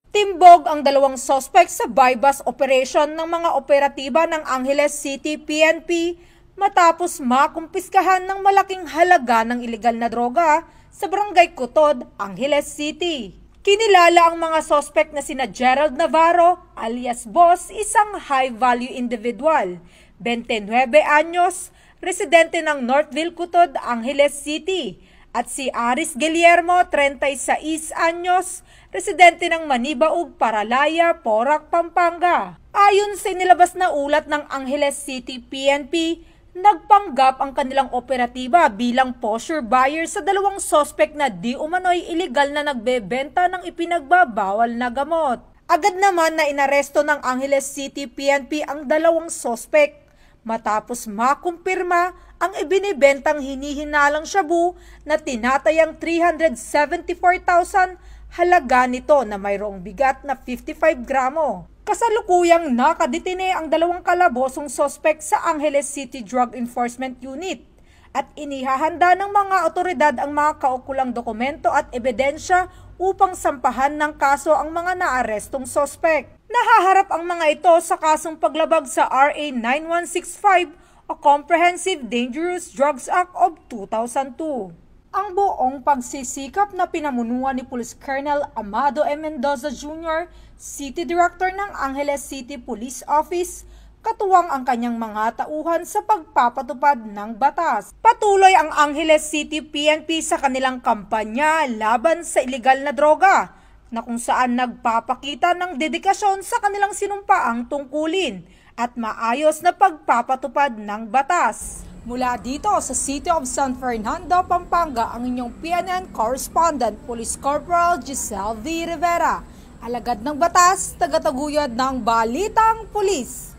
Timbog ang dalawang suspect sa bypass operation ng mga operatiba ng Angeles City PNP matapos makumpiskahan ng malaking halaga ng ilegal na droga sa Barangay Kutod, Angeles City. Kinilala ang mga suspect na sina Gerald Navarro alias Boss, isang high-value individual, 29 anyos, residente ng Northville, Kutod, Angeles City, at si Aris Guillermo, 36 anyos, residente ng Manibaug, Paralaya, Porac, Pampanga. Ayon sa inilabas na ulat ng Angeles City PNP, nagpanggap ang kanilang operatiba bilang posture buyer sa dalawang suspect na di umano'y iligal na nagbebenta ng ipinagbabawal na gamot. Agad naman na inaresto ng Angeles City PNP ang dalawang suspect matapos makumpirma ang ibinibentang hinihinalang shabu na tinatayang 374,000 halaga nito na mayroong bigat na 55 gramo. Kasalukuyang nakadetine ang dalawang kalabosong suspect sa Angeles City Drug Enforcement Unit at inihahanda ng mga otoridad ang mga kaukulang dokumento at ebidensya upang sampahan ng kaso ang mga naarestong suspect. Nahaharap ang mga ito sa kasong paglabag sa RA 9165 o Comprehensive Dangerous Drugs Act of 2002. Ang buong pagsisikap na pinamunuan ni Police Colonel Amado M. Mendoza Jr., City Director ng Angeles City Police Office, katuwang ang kanyang mga tauhan sa pagpapatupad ng batas. Patuloy ang Angeles City PNP sa kanilang kampanya laban sa ilegal na droga, na kung saan nagpapakita ng dedikasyon sa kanilang sinumpaang tungkulin at maayos na pagpapatupad ng batas. Mula dito sa City of San Fernando, Pampanga, ang inyong PNN Correspondent, Police Corporal Giselle V. Rivera, alagad ng batas, tagataguyod ng Balitang Pulis.